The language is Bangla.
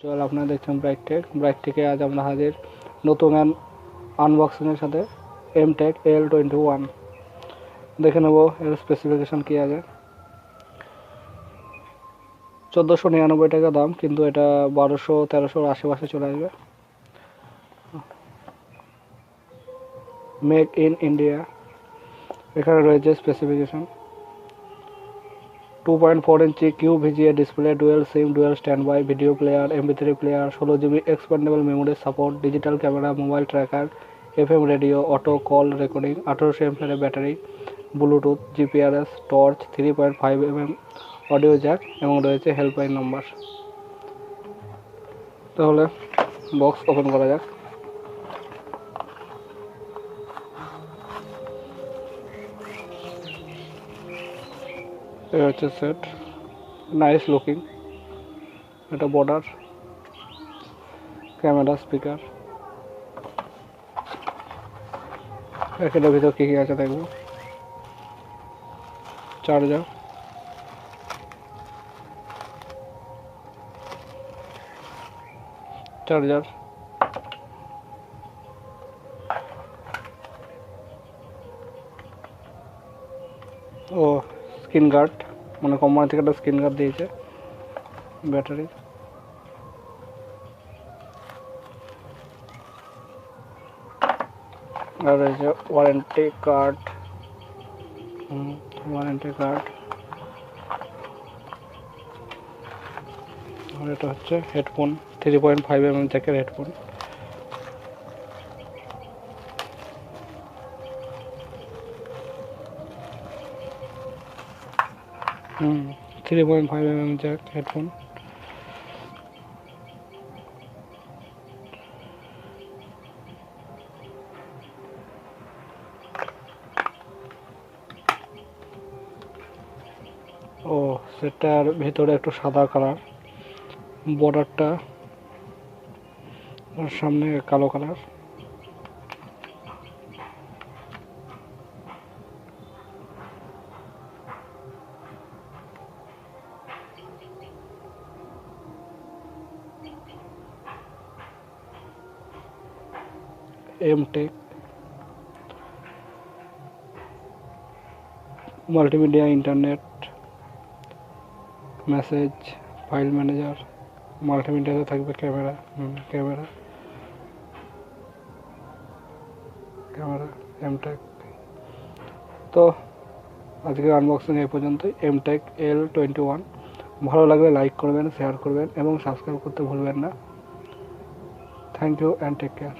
চল আপনারা দেখছেন ব্রাইটটেকে আজ আমরা হাজির নতুন আনবক্সিংয়ের সাথে এমটেক l21 দেখে নেব এর স্পেসিফিকেশন কি আছে। 1499 টাকা দাম, কিন্তু এটা 1200-1300 আশেপাশে চলে আসবে। মেক ইন ইন্ডিয়া এখানে রয়েছে specification. 2.4 inch Q VGA display, dual SIM, dual standby, video player, MP3 player, 16 GB expandable memory support, digital camera, mobile tracker, FM radio, auto call recording, 1800 mAh battery, Bluetooth, GPRS, torch, 3.5 mm audio jack এবং রয়েছে হেল্পলাইন নাম্বার। তাহলে বক্স ওপেন করা যাক। এটা হচ্ছে সেট, নাইস লুকিং। এটা বর্ডার, ক্যামেরা, স্পিকার। এটার ভিতর কী কী আছে দেখবো। চার্জার, ও স্ক্রিন গার্ড, মানে কোম্পানি থেকে একটা স্ক্রিন গার্ড দিয়েছে। ব্যাটারি, আর রয়েছে ওয়ারেন্টি কার্ড। আর এটা হচ্ছে হেডফোন, 3.5 mm জ্যাকের হেডফোন। 3.5 mm jack headphone. ও সেটার ভিতরে একটু সাদা কালার, বর্ডারটা আর সামনে কালো colour. Mtech multimedia, internet, message, file manager. মাল্টিমিডিয়াতে থাকবে ক্যামেরা, এমটেক। তো আজকের আনবক্সিং এই পর্যন্তই। এমটেক l21 ভালো লাগলে লাইক করবেন, শেয়ার করবেন এবং সাবস্ক্রাইব করতে ভুলবেন না। Thank you and take care.